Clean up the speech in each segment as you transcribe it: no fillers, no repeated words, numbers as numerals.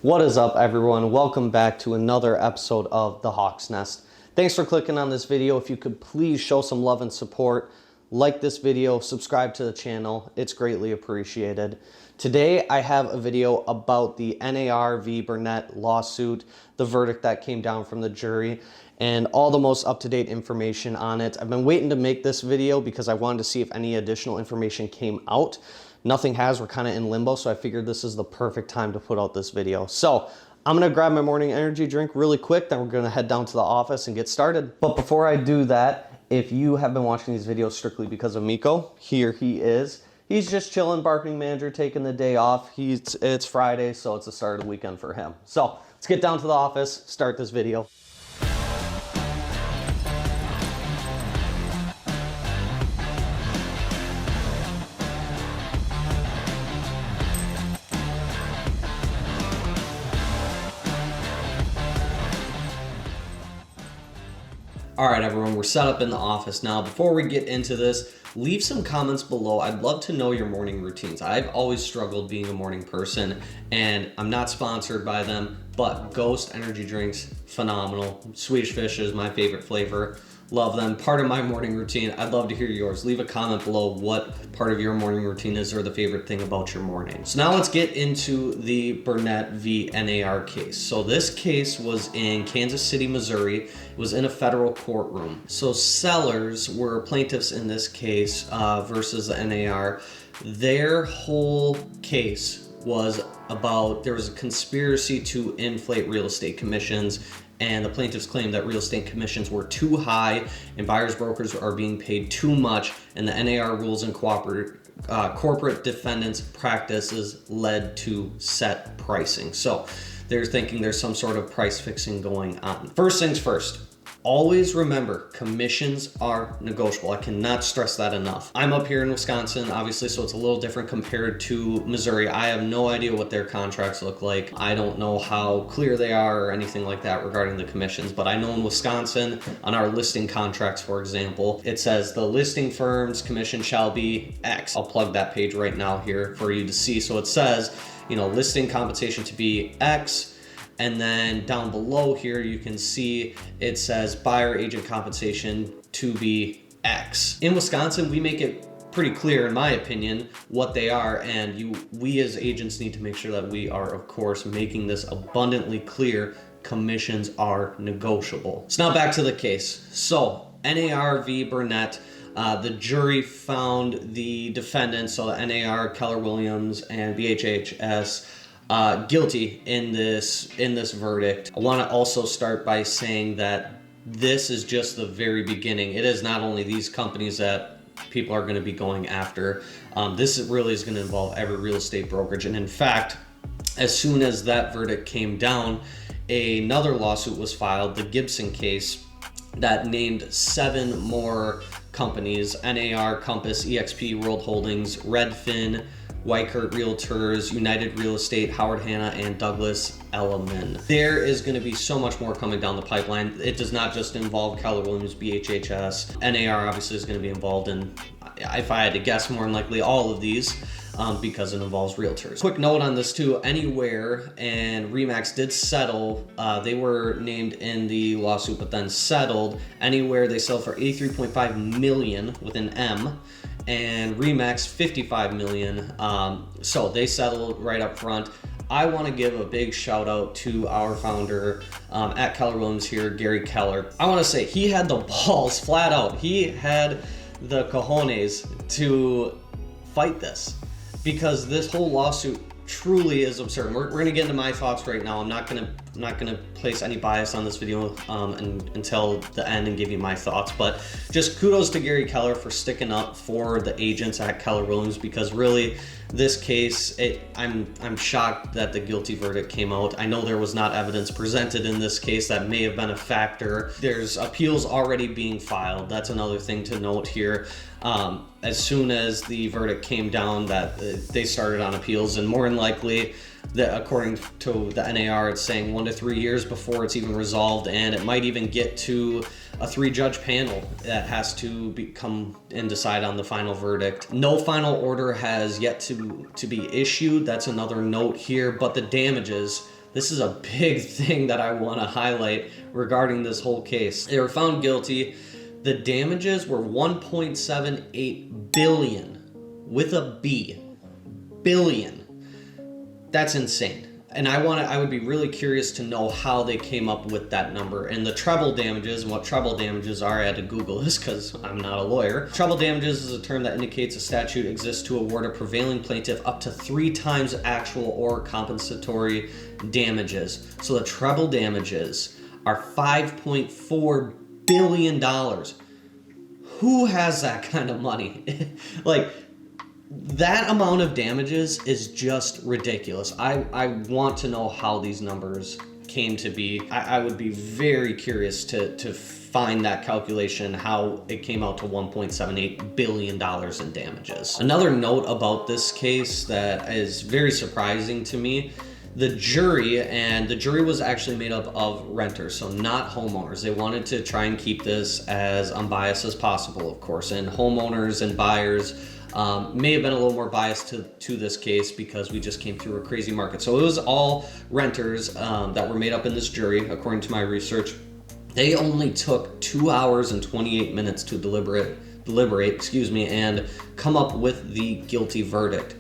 What is up, everyone? Welcome back to another episode of The Hawk's Nest. Thanks for clicking on this video. If you could please show some love and support, like this video, subscribe to the channel. It's greatly appreciated. Today, I have a video about the NAR v. Burnett lawsuit, the verdict that came down from the jury, and all the most up-to-date information on it. I've been waiting to make this video because I wanted to see if any additional information came out. Nothing has. We're kind of in limbo, so I figured this is the perfect time to put out this video. So I'm gonna grab my morning energy drink really quick, then we're gonna head down to the office and get started. But before I do that, if you have been watching these videos strictly because of Miko, here he is. He's just chilling, bargaining manager, taking the day off. It's Friday, so it's the start of the weekend for him. So let's get down to the office, start this video. All right, everyone, we're set up in the office now. Before we get into this, leave some comments below. I'd love to know your morning routines. I've always struggled being a morning person, and I'm not sponsored by them, but Ghost energy drinks, phenomenal. Swedish Fish is my favorite flavor. Love them. Part of my morning routine. I'd love to hear yours. Leave a comment below what part of your morning routine is or the favorite thing about your morning. So now let's get into the Burnett v. NAR case. So this case was in Kansas City, Missouri. It was in a federal courtroom. So sellers were plaintiffs in this case versus the NAR. Their whole case was about, there was a conspiracy to inflate real estate commissions, and the plaintiffs claimed that real estate commissions were too high and buyers brokers are being paid too much, and the NAR rules and corporate defendants practices led to set pricing. So they're thinking there's some sort of price fixing going on. First things first, always remember, commissions are negotiable. I cannot stress that enough. I'm up here in Wisconsin, obviously, so it's a little different compared to Missouri. I have no idea what their contracts look like. I don't know how clear they are or anything like that regarding the commissions, but I know in Wisconsin, on our listing contracts, for example, it says the listing firm's commission shall be X. I'll plug that page right now here for you to see. So it says, you know, listing compensation to be X. And then down below here, you can see it says buyer agent compensation to be X. In Wisconsin, we make it pretty clear, in my opinion, what they are, and we as agents need to make sure that we are, of course, making this abundantly clear. Commissions are negotiable. So now back to the case. So NAR v. Burnett. The jury found the defendants, so the NAR, Keller Williams, and BHHS, guilty in this verdict. I want to also start by saying that this is just the very beginning. It is not only these companies that people are going to be going after. This really is going to involve every real estate brokerage. And in fact, as soon as that verdict came down, another lawsuit was filed, the Gibson case, that named 7 more companies: NAR, Compass, EXP, World Holdings, Redfin, Weichert Realtors, United Real Estate, Howard Hanna, and Douglas Elliman. There is going to be so much more coming down the pipeline. It does not just involve Keller Williams, BHHS. NAR obviously is going to be involved in, if I had to guess, more than likely all of these, because it involves realtors. Quick note on this too, Anywhere and Remax did settle. They were named in the lawsuit but then settled. Anywhere, they sell for $83.5 million with an M, and Remax $55 million. So they settled right up front. I want to give a big shout out to our founder at Keller Williams here, Gary Keller. I want to say he had the balls flat out. He had the cojones to fight this, because this whole lawsuit truly is absurd. We're going to get into my thoughts right now. I'm not going to place any bias on this video until the end and give you my thoughts. But just kudos to Gary Keller for sticking up for the agents at Keller Williams, because really this case, I'm shocked that the guilty verdict came out. I know there was not evidence presented in this case that may have been a factor. There's appeals already being filed. That's another thing to note here. As soon as the verdict came down, that they started on appeals, and more than likely, that according to the NAR, it's saying 1 to 3 years before it's even resolved, and it might even get to a 3-judge panel that has to come and decide on the final verdict. No final order has yet to be issued. That's another note here, but the damages this is a big thing that I want to highlight regarding this whole case. They were found guilty. The damages were 1.78 billion with a B. Billion. That's insane. And I would be really curious to know how they came up with that number. And the treble damages, and what treble damages are, I had to Google this because I'm not a lawyer. Treble damages is a term that indicates a statute exists to award a prevailing plaintiff up to 3 times actual or compensatory damages. So the treble damages are $5.4 billion. Who has that kind of money? Like, that amount of damages is just ridiculous. I want to know how these numbers came to be. I would be very curious to find that calculation, how it came out to $1.78 billion in damages. Another note about this case that is very surprising to me, the jury was actually made up of renters, so not homeowners. They wanted to try and keep this as unbiased as possible, of course, and homeowners and buyers may have been a little more biased to this case because we just came through a crazy market. So it was all renters that were made up in this jury, according to my research. They only took 2 hours and 28 minutes to deliberate, and come up with the guilty verdict.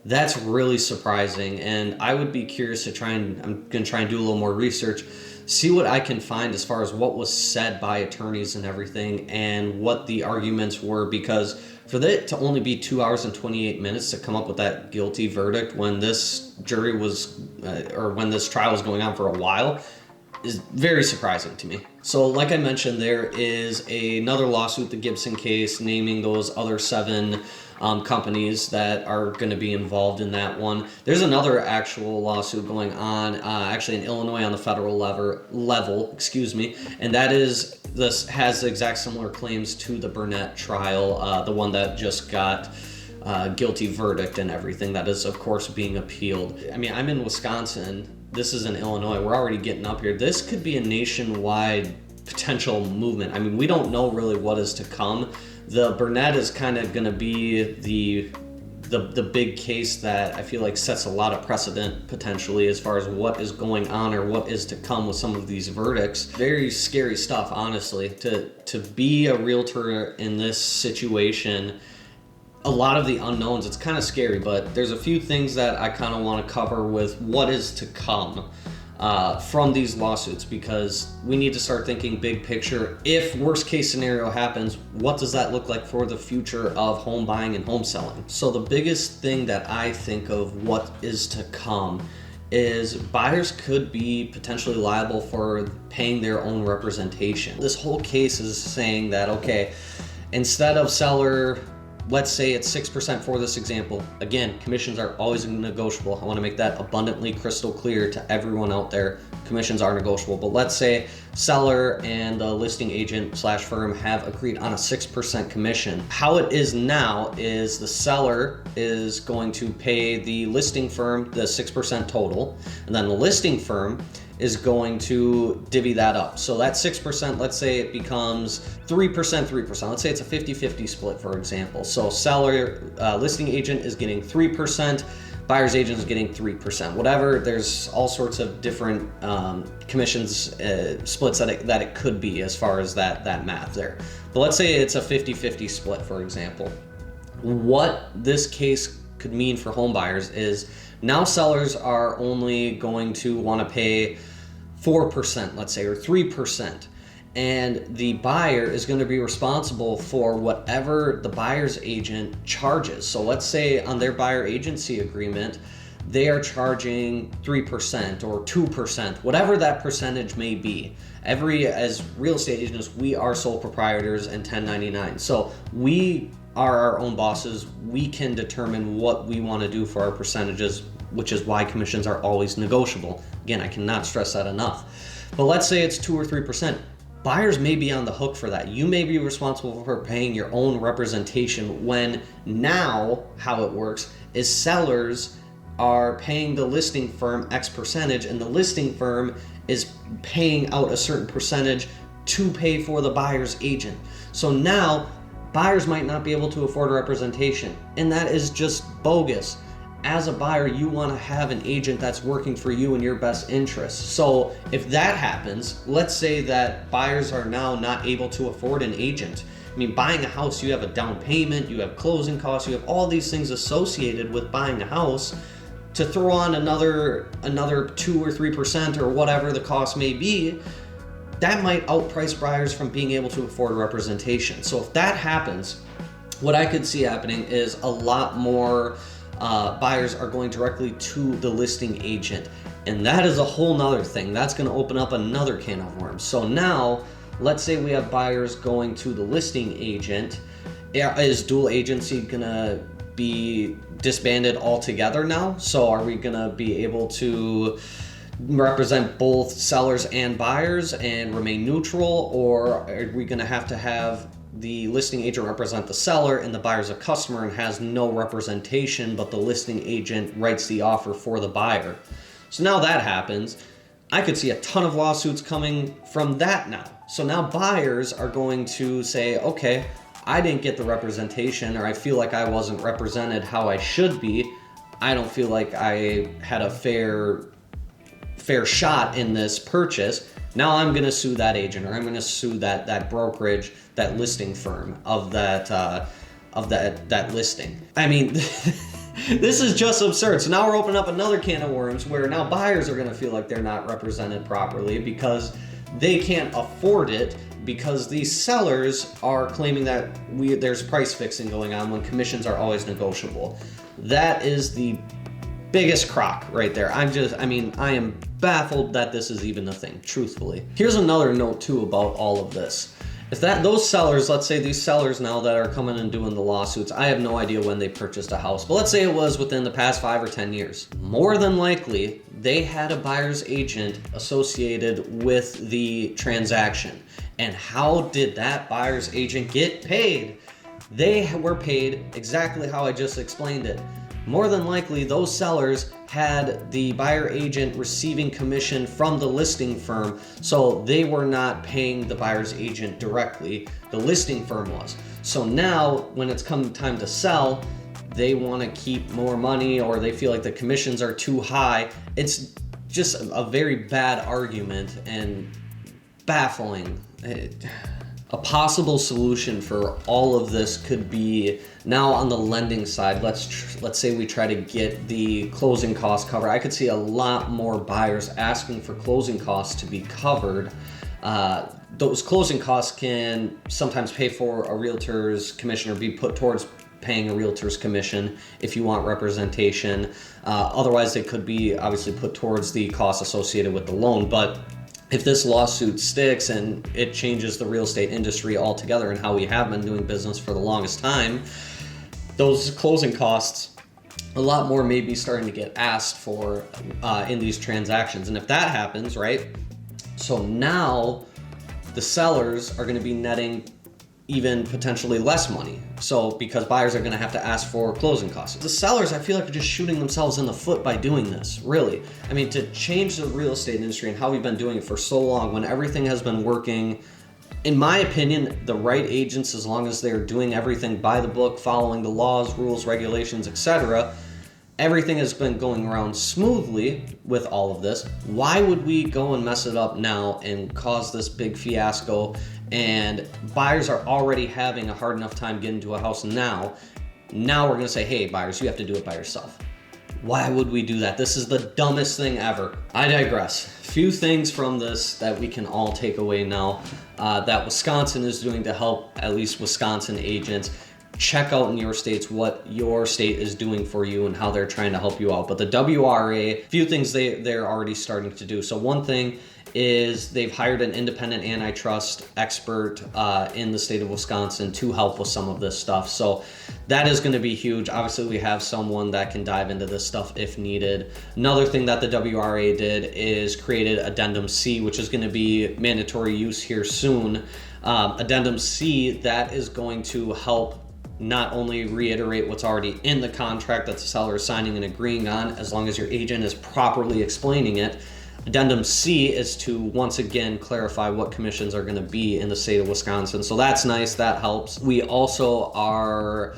That's really surprising, and I would be curious to I'm going to try and do a little more research, see what I can find as far as what was said by attorneys and everything, and what the arguments were, because for that to only be 2 hours and 28 minutes to come up with that guilty verdict when this jury was, or when this trial was going on for a while, is very surprising to me. So like I mentioned, there is another lawsuit, the Gibson case, naming those other 7 companies that are going to be involved in that one. There's another actual lawsuit going on, actually in Illinois on the federal level, and that is, this has the exact similar claims to the Burnett trial, the one that just got guilty verdict and everything. That is, of course, being appealed. I mean, I'm in Wisconsin. This is in Illinois. We're already getting up here. This could be a nationwide potential movement. I mean, we don't know really what is to come. The Burnett is kind of going to be the big case that I feel like sets a lot of precedent potentially as far as what is going on or what is to come with some of these verdicts. Very scary stuff, honestly. To be a realtor in this situation, a lot of the unknowns, it's kind of scary, but there's a few things that I kind of want to cover with what is to come from these lawsuits, because we need to start thinking big picture. If worst case scenario happens, what does that look like for the future of home buying and home selling? So the biggest thing that I think of what is to come is buyers could be potentially liable for paying their own representation. This whole case is saying that, okay, instead of seller, let's say it's 6% for this example. Again, commissions are always negotiable. I want to make that abundantly crystal clear to everyone out there. Commissions are negotiable, but let's say seller and the listing agent / firm have agreed on a 6% commission. How it is now is the seller is going to pay the listing firm the 6% total, and then the listing firm is going to divvy that up. So that 6%, let's say it becomes 3%. Let's say it's a 50-50 split, for example. So seller, listing agent is getting 3%, buyer's agent is getting 3%. Whatever, there's all sorts of different commissions, splits that it could be as far as that math there. But let's say it's a 50-50 split, for example. What this case could mean for home buyers is now sellers are only going to want to pay 4%, let's say, or 3%. And the buyer is going to be responsible for whatever the buyer's agent charges. So let's say on their buyer agency agreement, they are charging 3% or 2%, whatever that percentage may be. As real estate agents, we are sole proprietors and 1099. So we are our own bosses. We can determine what we want to do for our percentages, which is why commissions are always negotiable. Again, I cannot stress that enough. But let's say it's 2 or 3%. Buyers may be on the hook for that. You may be responsible for paying your own representation, when now how it works is sellers are paying the listing firm X percentage, and the listing firm is paying out a certain percentage to pay for the buyer's agent. So now buyers might not be able to afford representation, and that is just bogus. as a buyer, you want to have an agent that's working for you in your best interest. So if that happens, let's say that buyers are now not able to afford an agent. I mean, buying a house, you have a down payment, you have closing costs, you have all these things associated with buying a house. To throw on another 2 or 3% or whatever the cost may be, that might outprice buyers from being able to afford representation. So if that happens, what I could see happening is a lot more buyers are going directly to the listing agent. And that is a whole nother thing. That's going to open up another can of worms. So now, let's say we have buyers going to the listing agent. Is dual agency going to be disbanded altogether now? So are we going to be able to represent both sellers and buyers and remain neutral? Or are we going to have the listing agent represent the seller and the buyer's a customer and has no representation, but the listing agent writes the offer for the buyer? So now that happens, I could see a ton of lawsuits coming from that now. So now buyers are going to say, okay, I didn't get the representation, or I feel like I wasn't represented how I should be. I don't feel like I had a fair shot in this purchase. Now I'm going to sue that agent, or I'm going to sue that brokerage, that listing firm of that listing. I mean, this is just absurd. So now we're opening up another can of worms where now buyers are going to feel like they're not represented properly because they can't afford it, because these sellers are claiming that there's price fixing going on when commissions are always negotiable. That is the biggest crock right there. I am baffled that this is even a thing, truthfully. Here's another note too about all of this. If those sellers, let's say these sellers now that are coming and doing the lawsuits, I have no idea when they purchased a house, but let's say it was within the past 5 or 10 years. More than likely, they had a buyer's agent associated with the transaction. And how did that buyer's agent get paid? They were paid exactly how I just explained it. More than likely, those sellers had the buyer agent receiving commission from the listing firm, so they were not paying the buyer's agent directly. The listing firm was. So now, when it's come time to sell, they want to keep more money, or they feel like the commissions are too high. It's just a very bad argument and baffling. A possible solution for all of this could be, now on the lending side, let's say we try to get the closing costs covered. I could see a lot more buyers asking for closing costs to be covered. Those closing costs can sometimes pay for a realtor's commission or be put towards paying a realtor's commission if you want representation. Otherwise, they could be obviously put towards the costs associated with the loan. But if this lawsuit sticks and it changes the real estate industry altogether and how we have been doing business for the longest time, those closing costs, a lot more may be starting to get asked for in these transactions. And if that happens, right, so now the sellers are going to be netting even potentially less money. So because buyers are going to have to ask for closing costs. The sellers, I feel like, are just shooting themselves in the foot by doing this, really. I mean, to change the real estate industry and how we've been doing it for so long, when everything has been working, in my opinion, the right agents, as long as they're doing everything by the book, following the laws, rules, regulations, etc., everything has been going around smoothly with all of this. Why would we go and mess it up now and cause this big fiasco? And buyers are already having a hard enough time getting to a house now. Now we're gonna say, hey, buyers, you have to do it by yourself. Why would we do that? This is the dumbest thing ever. I digress. Few things from this that we can all take away now that Wisconsin is doing to help at least Wisconsin agents. Check out in your states what your state is doing for you and how they're trying to help you out. But the WRA, few things they're already starting to do. So one thing is they've hired an independent antitrust expert in the state of Wisconsin to help with some of this stuff. So that is going to be huge. Obviously, we have someone that can dive into this stuff if needed. Another thing that the WRA did is created Addendum C, which is going to be mandatory use here soon. Addendum C, that is going to help not only reiterate what's already in the contract that the seller is signing and agreeing on, as long as your agent is properly explaining it. Addendum C is to once again clarify what commissions are going to be in the state of Wisconsin. So that's nice, that helps. We also are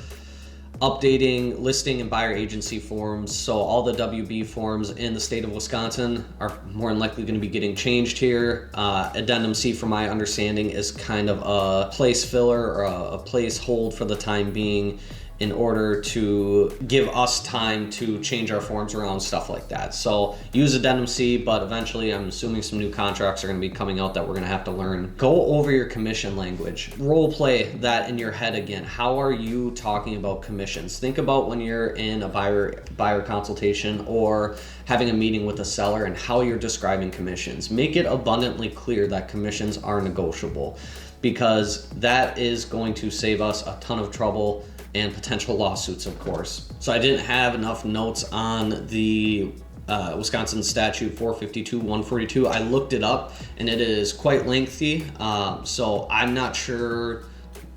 updating listing and buyer agency forms. So all the WB forms in the state of Wisconsin are more than likely going to be getting changed here. Addendum C, from my understanding, is kind of a place filler or a place hold for the time being, in order to give us time to change our forms around, stuff like that. So use Addendum C, but eventually I'm assuming some new contracts are gonna be coming out that we're gonna have to learn. Go over your commission language. Role play that in your head again. How are you talking about commissions? Think about when you're in a buyer consultation or having a meeting with a seller and how you're describing commissions. Make it abundantly clear that commissions are negotiable, because that is going to save us a ton of trouble and potential lawsuits, of course. So I didn't have enough notes on the Wisconsin statute 452-142. I looked it up and it is quite lengthy. So I'm not sure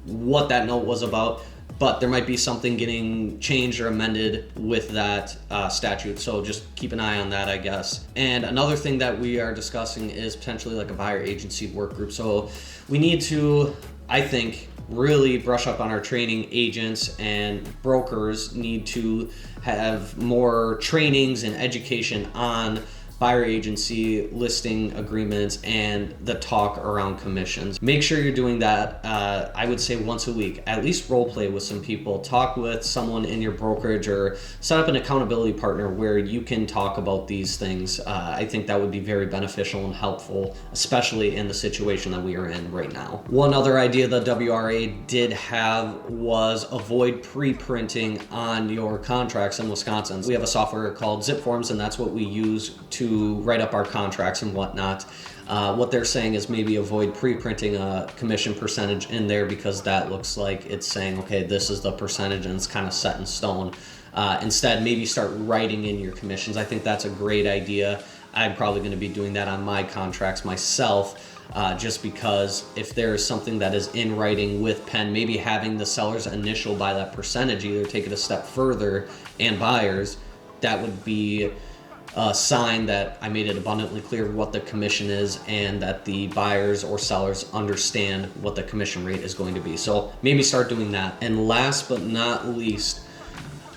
what that note was about, but there might be something getting changed or amended with that statute. So just keep an eye on that, I guess. And another thing that we are discussing is potentially like a buyer agency work group. So we need to, I think, really brush up on our training. Agents and brokers need to have more trainings and education on buyer agency, listing agreements, and the talk around commissions. Make sure you're doing that, I would say once a week. At least role play with some people. Talk with someone in your brokerage or set up an accountability partner where you can talk about these things. I think that would be very beneficial and helpful, especially in the situation that we are in right now. One other idea the WRA did have was avoid pre-printing on your contracts in Wisconsin. We have a software called Zip Forms, and that's what we use to write up our contracts and whatnot. What they're saying is maybe avoid pre-printing a commission percentage in there, because that looks like it's saying, okay, this is the percentage and it's kind of set in stone. Instead, maybe start writing in your commissions. I think that's a great idea. I'm probably going to be doing that on my contracts myself, just because if there is something that is in writing with pen, maybe having the seller's initial by that percentage, either take it a step further, and buyers, that would be a sign that I made it abundantly clear what the commission is and that the buyers or sellers understand what the commission rate is going to be. So maybe start doing that. And last but not least,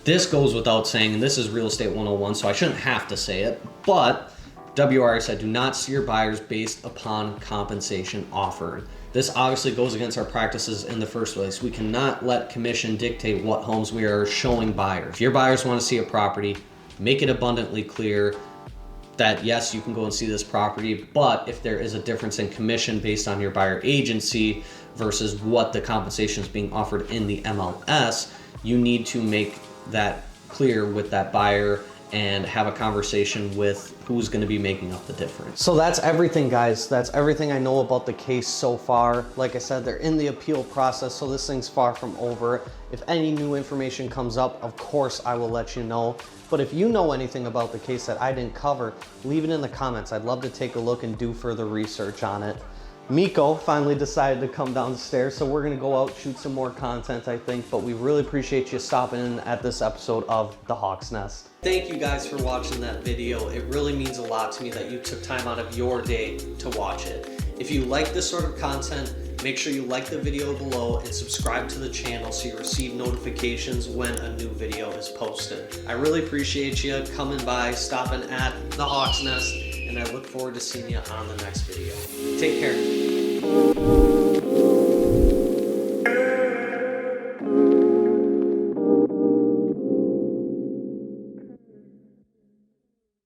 this goes without saying, and this is Real Estate 101, so I shouldn't have to say it, but WRA said do not steer buyers based upon compensation offered. This obviously goes against our practices in the first place. We cannot let commission dictate what homes we are showing buyers. If your buyers want to see a property, make it abundantly clear that yes, you can go and see this property, but if there is a difference in commission based on your buyer agency versus what the compensation is being offered in the MLS, you need to make that clear with that buyer and have a conversation with who's going to be making up the difference. So that's everything, guys. That's everything I know about the case so far. Like I said, they're in the appeal process, so this thing's far from over. If any new information comes up, of course I will let you know. But if you know anything about the case that I didn't cover, leave it in the comments. I'd love to take a look and do further research on it. Miko finally decided to come downstairs, so we're gonna go out, shoot some more content, I think, but we really appreciate you stopping in at this episode of The Hawk's Nest. Thank you guys for watching that video. It really means a lot to me that you took time out of your day to watch it. If you like this sort of content, make sure you like the video below and subscribe to the channel so you receive notifications when a new video is posted. I really appreciate you coming by, stopping at The Hawk's Nest, and I look forward to seeing you on the next video. Take care.